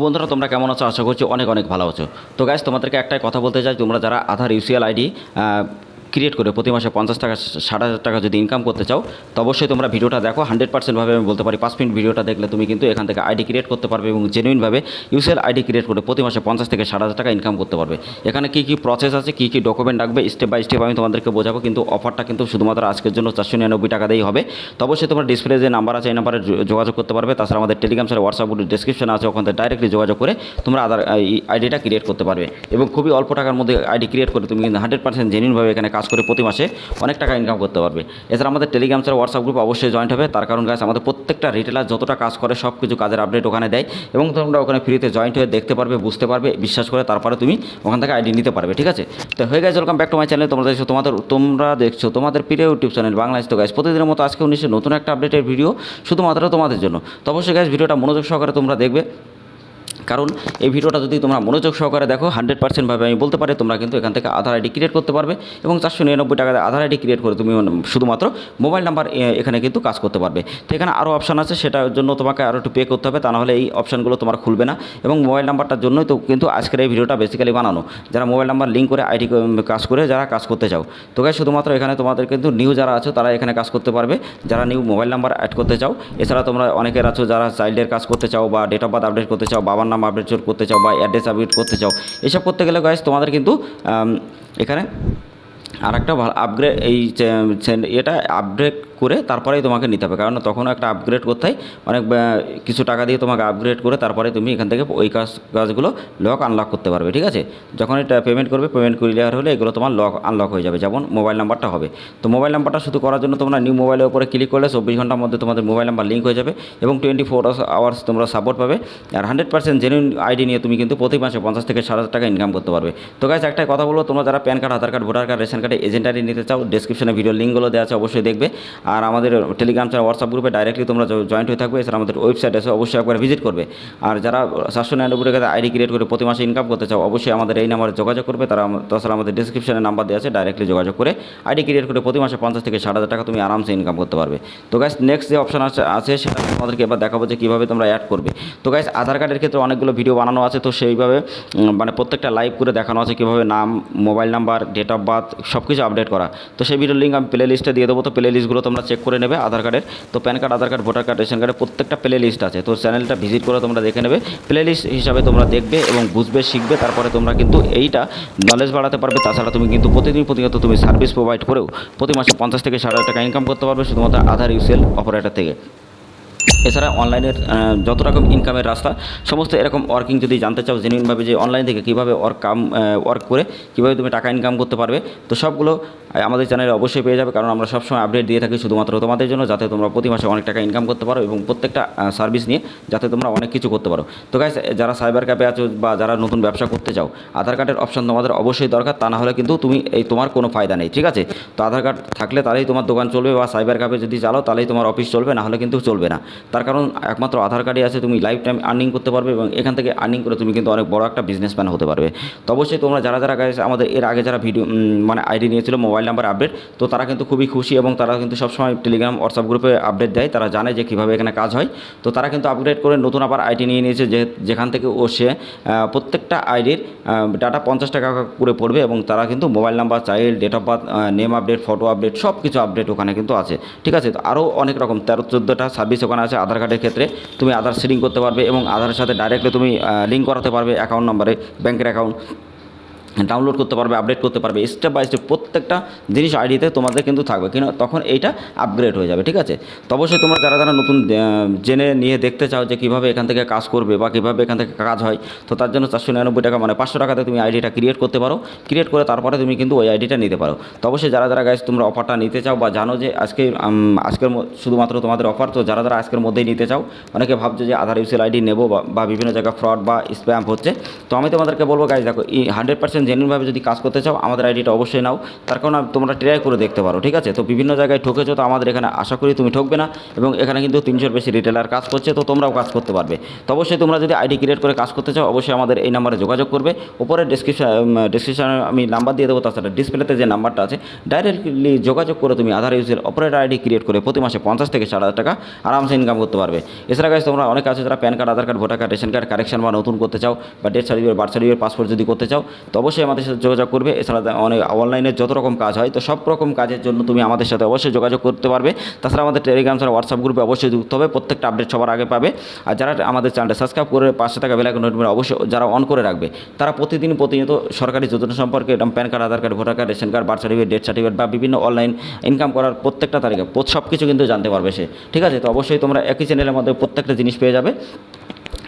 বন্ধুরা তোমরা কেমন আছো? আশা করছি অনেক অনেক ভালো আছো। তো গাইস তোমাদেরকে একটাই কথা বলতে চাই, তোমরা যারা আধার ইউসিএল আইডি ক্রিয়েট করে প্রতি মাসে 50 টাকা 60,000 টাকা যদি ইনকাম করতে চাও, তো অবশ্যই তোমরা ভিডিওটা দেখো। 100%ভাবে আমি বলতে পারি 5 মিনিট ভিডিওটা দেখলে তুমি কিন্তু এখান থেকে আইডি ক্রিয়েট করতে পারবে এবং জেনুইনভাবে ইউসিএল আইডি ক্রিয়েট করে প্রতি মাসে 50 থেকে 60,000 টাকা ইনকাম করতে পারবে। এখানে কী কী প্রসেস আছে, কী কী ডকুমেন্ট লাগবে, স্টেপ বাই স্টেপ আমি তোমাদেরকে বোঝাবো। কিন্তু অফারটা কিন্তু শুধুমাত্র আজকের জন্য 499 টাকা দিয়েই হবে। তো অবশ্যই তোমরা ডিসপ্লে যে নাম্বার আছে এই নাম্বারে যোগাযোগ করতে পারবে। তাছাড়া আমাদের Telegram sir WhatsApp group description আছে, ওখান থেকে ডাইরেক্টলি যোগাযোগ করে তোমরা আধার আইডিটা ক্রিয়েট করতে পারবে এবং খুবই অল্প টাকার মধ্যে আইডি ক্রিয়েট করে তুমি কিন্তু 100% জেনুইনভাবে এখানে কাজ করে প্রতি মাসে অনেক টাকা ইনকাম করতে পারবে। এছাড়া আমাদের টেলিগ্রাম স্যার হোয়াটসঅ্যাপ গ্রুপ অবশ্যই জয়েন্ট হবে। তার কারণ গাছ আমাদের প্রত্যেকটা রিটেলার যতটা কাজ করে সব কিছু কাজের আপডেট ওখানে দেয় এবং তোমরা ওখানে ফ্রিতে জয়েন্ট হয়ে দেখতে পারবে, বুঝতে পারবে, বিশ্বাস করে তারপরে তুমি ওখান থেকে আইডি নিতে পারবে। ঠিক আছে, তো হয়ে গেছে। Welcome back to my channel. তোমরা দেখছো তোমাদের প্রিয় ইউটিউব চ্যানেল বাংলাদেশ। তো গাইস প্রতিদিনের মতো আজকে 19 নতুন একটা আপডেটের ভিডিও শুধুমাত্র তোমাদের জন্য। তো অবশ্যই গাইস ভিডিওটা মনোযোগ সহকারে তোমরা দেখবে, কারণ এই ভিডিওটা যদি তোমরা মনোযোগ সহকারে দেখো 100%ভাবে আমি বলতে পারি তোমরা কিন্তু এখান থেকে আধার আইডি ক্রিয়েট করতে পারবে এবং 499 টাকা আধার আইডি ক্রিয়েট করে তুমি শুধুমাত্র মোবাইল নাম্বার এখানে কিন্তু কাজ করতে পারবে। তো এখানে আরও অপশান আছে, সেটার জন্য তোমাকে আরও একটু পে করতে হবে, তা নাহলে এই অপশানগুলো তোমার খুলবে না। এবং মোবাইল নাম্বারটার জন্যই তো কিন্তু আজকের এই ভিডিওটা বেসিক্যালি বানানো, যারা মোবাইল নাম্বার লিঙ্ক করে আইডি কাজ করে যারা কাজ করতে চাও। তো গাইস শুধুমাত্র এখানে তোমাদের কিন্তু নিউ যারা আছো তারা এখানে কাজ করতে পারবে, যারা নিউ মোবাইল নাম্বার অ্যাড করতে চাও। এছাড়া তোমরা অনেকের আছো যারা চাইল্ডের কাজ করতে চাও বা ডেট অফ বার্থ আপডেট করতে চাও, বাবার নাম আপডেট করতে চাও বা অ্যাড্রেস আপডেট করতে চাও। এসব করতে গেলে গাইস তোমাদের কিন্তু এখানে আরেকটা ভালো আপগ্রেড এটা আপগ্রেড করে তারপরেই তোমাকে নিতে হবে, কারণ তখন একটা আপগ্রেড করতে হয় অনেক কিছু টাকা দিয়ে তোমাকে আপগ্রেড করে তারপরে তুমি এখান থেকে ওই কাজগুলো লক আনলক করতে পারবে। ঠিক আছে, যখন এটা পেমেন্ট করবে, পেমেন্ট ক্লিয়ার হলে এগুলো তোমার লক আনলক হয়ে যাবে, যেমন মোবাইল নাম্বারটা হবে। তো মোবাইল নাম্বারটা শুধু করার জন্য তোমরা নিউ মোবাইলের উপরে ক্লিক করলে 24 ঘন্টার মধ্যে তোমাদের মোবাইল নাম্বার লিঙ্ক হয়ে যাবে এবং 24 আওয়ার্স তোমরা সাপোর্ট পাবে। আর 100% জেনুইন আইডি নিয়ে তুমি কিন্তু প্রতি মাসে 50 থেকে 60,000 টাকা ইনকাম করতে পারবে। তো গাইস একটাই কথা বলবো, তোমরা যারা PAN card, Aadhaar card, voter card, ration কার্ডে এজেন্ট আইডি নিতে চাও, ডেসক্রিপশনে ভিডিও লিঙ্কগুলো দেওয়া আছে, অবশ্যই দেখবে। আর আমাদের টেলিগ্রাম চ্যানেল হোয়াটসঅ্যাপ গ্রুপে ডাইরেক্টলি তোমরা জয়েন্ট হয়ে থাকবে। এছাড়া আমাদের ওয়েবসাইট আছে, অবশ্যই একবার ভিজিট করবে। আর যারা 499 টাকা আইডি ক্রিয়েট করে প্রতি মাসে ইনকাম করতে চাও, অবশ্যই আমাদের এই নাম্বারে যোগাযোগ করবে। তাছাড়া আমাদের ডিসক্রিপশনে নাম্বার দেওয়া আছে, ডাইরেক্টলি যোগাযোগ করে আইডি ক্রিয়েট করে প্রতি মাসে 50 থেকে 60,000 টাকা তুমি আরামসে ইনকাম করতে পারবে। তো গাইস নেক্সট যে অপশন আছে সেটা তোমাদেরকে এবার দেখাবো যে কীভাবে তোমরা অ্যাড করবে। তো গাইস আধার কার্ডের ক্ষেত্রে অনেকগুলো ভিডিও বানানো আছে, তো সেইভাবে মানে প্রত্যেকটা লাইভ করে দেখানো আছে কীভাবে নাম, mobile number, date of birth সব কিছু আপডেট করা। তো সেই ভিডিওর লিঙ্ক আমি প্লে লিস্টে দিয়ে দেবো। তো প্লে লিস্টগুলো তোমরা চেক করে নেবে আধার কার্ডের। তো pan card, Aadhaar card, voter card, ration কার্ডের প্রত্যেকটা প্লে লিস্ট আছে। তো চ্যানেলটা ভিজিট করে তোমরা দেখে নেবে, প্লে লিস্ট হিসাবে তোমরা দেখবে এবং বুঝবে, শিখবে। তারপরে তোমরা কিন্তু এইটা নলেজ বাড়াতে পারবে। তাছাড়া তুমি কিন্তু প্রতিনিয়ত তুমি সার্ভিস প্রোভাইড করেও প্রতি মাসে 50 থেকে 60,000 টাকা ইনকাম করতে পারবে শুধুমাত্র আধার ইউসিএল অপারেটর থেকে। এছাড়া অনলাইনের যত রকম ইনকামের রাস্তা সমস্ত এরকম ওয়ার্কিং যদি জানতে চাও জেনুইনভাবে, যে অনলাইন থেকে কীভাবে ওয়ার্ক করে কীভাবে তুমি টাকা ইনকাম করতে পারবে, তো সবগুলো আমাদের চ্যানেলে অবশ্যই পেয়ে যাবে। কারণ আমরা সবসময় আপডেট দিয়ে থাকি শুধুমাত্র তোমাদের জন্য, যাতে তোমরা প্রতি মাসে অনেক টাকা ইনকাম করতে পারো এবং প্রত্যেকটা সার্ভিস নিয়ে যাতে তোমরা অনেক কিছু করতে পারো। তো গাইস যারা সাইবার ক্যাফে আছো বা যারা নতুন ব্যবসা করতে চাও, আধার কার্ডের অপশন তোমাদের অবশ্যই দরকার, তা না হলে কিন্তু তোমার কোনো ফায়দা নেই। ঠিক আছে, তো আধার কার্ড থাকলে তাহলেই তোমার দোকান চলবে, বা সাইবার ক্যাফে যদি চালাও তাহলেই তোমার অফিস চলবে, না হলে কিন্তু চলবে না। তার কারণ একমাত্র আধার কার্ডই আছে, তুমি লাইফ টাইম আর্নিং করতে পারবে এবং এখান থেকে আর্নিং করে তুমি কিন্তু অনেক বড় একটা বিজনেসম্যান হতে পারবে। তো অবশ্যই তোমরা যারা গাইস আমাদের এর আগে যারা ভিডিও মানে আইডি নিয়েছিল মোবাইল নাম্বার আপডেট, তো তারা কিন্তু খুবই খুশি এবং তারা কিন্তু সবসময় টেলিগ্রাম হোয়াটসঅ্যাপ গ্রুপে আপডেট দেয়। তারা জানে যে কীভাবে এখানে কাজ হয়। তো তারা কিন্তু আপগ্রেড করে নতুন আবার আইডি নিয়ে নিয়েছে, যেখান থেকে সে প্রত্যেকটা আইডির ডাটা 50 টাকা করে পড়বে এবং তারা কিন্তু mobile number, child, date of birth, name update, photo update সব কিছু আপডেট ওখানে কিন্তু আছে। ঠিক আছে, তো আরও অনেক রকম 13-14টা সার্ভিস ওখানে আছে। আধার কার্ডের ক্ষেত্রে তুমি আধার সিডিং করতে পারবে এবং আধারের সাথে ডাইরেক্টলি তুমি লিঙ্ক করাতে পারবে অ্যাকাউন্ট নাম্বারে, ব্যাংকের অ্যাকাউন্ট ডাউনলোড করতে পারবে, আপডেট করতে পারবে। স্টেপ বাই স্টেপ প্রত্যেকটা জিনিস আইডিতে তোমাদের কিন্তু থাকবে, কিন্তু তখন এইটা আপগ্রেড হয়ে যাবে। ঠিক আছে, তো অবশ্যই তোমরা যারা নতুন জেনে নিয়ে দেখতে চাও যে কীভাবে এখান থেকে কাজ করবে বা কীভাবে এখান থেকে কাজ হয়, তো তার জন্য 499 টাকা মানে 500 টাকাতে তুমি আইডিটা ক্রিয়েট করতে পারো। ক্রিয়েট করে তারপরে তুমি কিন্তু ওই আইডিটা নিতে পারো। তো অবশ্যই যারা গাইস তোমরা অফারটা নিতে চাও বা জানো যে আজকের শুধুমাত্র তোমাদের অফার, তো যারা আজকের মধ্যেই নিতে চাও, অনেকে ভাবছো যে আধার ইউসিএল আইডি নেবো বা বিভিন্ন জায়গায় ফ্রড বা স্প্যাম হচ্ছে, তো আমি তোমাদেরকে বলবো গাইস দেখো 100% জেনুইনভাবে যদি কাজ করতে চাও আমাদের আইডিটা অবশ্যই নাও। তার কারণ তোমরা ট্রাই করে দেখতে পারো, ঠিক আছে। তো বিভিন্ন জায়গায় ঠকেছো, তো আমাদের এখানে আশা করি তুমি ঠকবে না, এবং এখানে কিন্তু 300-র বেশি রিটেলার কাজ করছে, তো তোমরাও কাজ করতে পারবে। তো অবশ্যই তোমরা যদি আইডি ক্রিয়েট করে কাজ করতে চাও অবশ্যই আমাদের এই নাম্বারে যোগাযোগ করবে। উপরে ডিসক্রিপশনে আমি নাম্বার দিয়ে দেবো, তাছাড়া ডিসপ্লেতে যে নাম্বারটা আছে ডাইরেক্টলি যোগাযোগ করে তুমি আধার ইউজের অপারেটর আইডি ক্রিয়েট করে প্রতি মাসে 50 থেকে 60,000 টাকা আরামসে ইনকাম করতে পারবে। এছাড়া গাইস তোমরা অনেক আছে যারা PAN card, Aadhaar card, voter card, ration card correction বা নতুন করতে চাও, বা death certificate, birth certificate, passport যদি করতে চাও তো অবশ্যই আমাদের সাথে যোগাযোগ করবে। এছাড়া অনেক অনলাইনে যত রকম কাজ হয় তো সব রকম কাজের জন্য তুমি আমাদের সাথে অবশ্যই যোগাযোগ করতে পারবে। তাছাড়া আমাদের টেলিগ্রাম ছাড়া হোয়াটসঅ্যাপ গ্রুপে অবশ্যই যুক্ত হবে, প্রত্যেকটা আপডেট সবার আগে পাবে। আর যারা আমাদের চ্যানেলটা সাবস্ক্রাইব করে 500 টাকা বেল আইকন নোটিফিকেশন অবশ্যই যারা অন করে রাখবে তারা প্রতিনিয়ত সরকারি যোজনা সম্পর্কে PAN card, Aadhaar card, voter card, ration card, birth certificate, death certificate বা বিভিন্ন অনলাইন ইনকাম করার প্রত্যেকটা তারিখে সব কিছু কিন্তু জানতে পারবে সে, ঠিক আছে। তো অবশ্যই তোমরা একই চ্যানেলের মধ্যে প্রত্যেকটা জিনিস পেয়ে যাবে,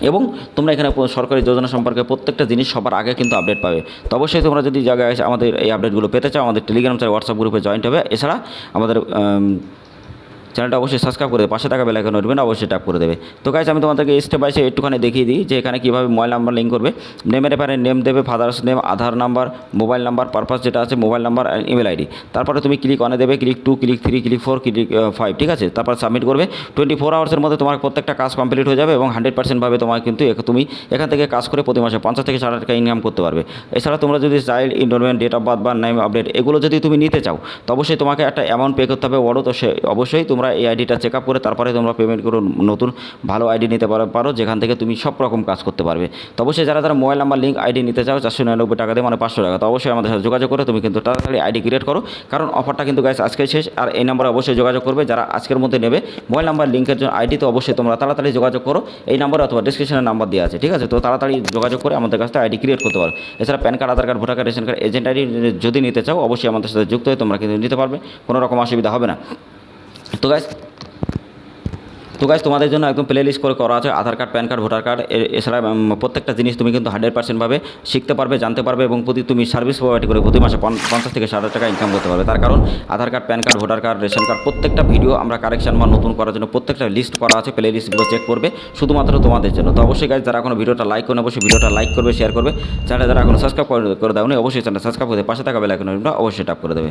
এবং তোমরা এখানে সরকারি যোজনা সম্পর্কে প্রত্যেকটা জিনিস সবার আগে কিন্তু আপডেট পাবে। তো অবশ্যই তোমরা যদি জায়গায় আমাদের এই আপডেটগুলো পেতে চাও আমাদের টেলিগ্রাম চাই হোয়াটসঅ্যাপ গ্রুপে জয়েন্ট হবে। এছাড়া আমাদের চ্যানেলটা অবশ্যই সাবস্ক্রাইব করে দেবে, 500 টাকা বেল আইকন নোটিফিকেশন অবশ্যই ট্যাপ করে দেবে। তো গাইস আমি তোমাদেরকে স্টেপ বাই স্টেপ একটুখানি দেখিয়ে দিই যে এখানে কীভাবে মোবাইল নাম্বার লিঙ্ক করবে। নেমের এপারে নেম দেবে, ফাদার্স নেম, আধার নাম্বার, মোবাইল নাম্বার, পারপাস যেটা আছে মোবাইল নাম্বার, ইমেল আইডি। তারপরে তুমি ক্লিক অনে দেবে, ক্লিক 2, ক্লিক 3, ক্লিক 4, ক্লিক 5, ঠিক আছে। তারপর সাবমিট করবে। 24 আওয়ার্সের মধ্যে তোমার প্রত্যেকটা কাজ কমপ্লিট হয়ে যাবে, এবং 100% ভাবে তোমার কিন্তু তুমি এখান থেকে কাজ করে প্রতি মাসে 50 থেকে 60,000 টাকা ইনকাম করতে পারবে। এছাড়া তোমরা যদি child enrolment, date of birth বা নেম আপডেট এগুলো যদি তুমি নিতে চাও তো অবশ্যই তোমাকে একটা অ্যামাউন্ট পে করতে হবে বড়। তো সে অবশ্যই তোমরা এই আইডিটা চেক আপ করে তারপরে তোমরা পেমেন্ট করো, নতুন ভালো আইডি নিতে পারো যেখান থেকে তুমি সব রকম কাজ করতে পারবে। তো অবশ্যই যারা মোবাইল নাম্বার লিঙ্ক আইডি নিতে চাও 499 টাকা দিয়ে, মানে 500 টাকা, তো অবশ্যই আমাদের সাথে যোগাযোগ করে তুমি কিন্তু তাড়াতাড়ি আইডি ক্রিয়েট করো, কারণ অফারটা কিন্তু গাইস আজকে শেষ। আর এই নাম্বারে অবশ্যই যোগাযোগ করবে যারা আজকের মধ্যে নেবে মোবাইল নাম্বার লিঙ্কের জন্য আইডি, তো অবশ্যই তোমরা তাড়াতাড়ি যোগাযোগ করো। এই নাম্বার অথবা ডিসক্রিপশনের নাম্বার দেওয়া আছে, ঠিক আছে। তো তাড়াতাড়ি যোগাযোগ করে আমাদের কাছ থেকে আইডি ক্রিয়েট করতে পারো। এছাড়া PAN card, Aadhaar card, voter card, ration card, agent ID যদি নিতে চাও অবশ্যই আমাদের সাথে যুক্ত হয়ে তোমরা কিন্তু নিতে পারবে, কোনো রকম অসুবিধা হবে না। তো গাইস তোমাদের জন্য একদম প্লে লিস্ট করে করা আছে Aadhaar card, PAN card, voter card. এছাড়া প্রত্যেকটা জিনিস তুমি কিন্তু 100% ভাবে শিখতে পারবে, জানতে পারবে, এবং তুমি সার্ভিস প্রোভাইড করে প্রতি মাসে 50 থেকে 60,000 টাকা ইনকাম করতে পারবে। তার কারণ Aadhaar card, PAN card, voter card, ration card প্রত্যেকটা ভিডিও আমরা কারেকশন বা নতুন করার জন্য প্রত্যেকটা লিস্ট করা আছে, প্লে লিস্টগুলো চেক করবে শুধুমাত্র তোমাদের জন্য। তো অবশ্যই গাইস যারা কোনো ভিডিওটা লাইক করে অবশ্যই ভিডিওটা লাইক করবে, শেয়ার করবে। চ্যানেল যারা এখন সাবস্ক্রাইব করে দাও অবশ্যই চ্যানেল সাবস্ক্রাইব করে পাশে থাকা বেল আইকন অবশ্যই ট্যাপ করে দেবে।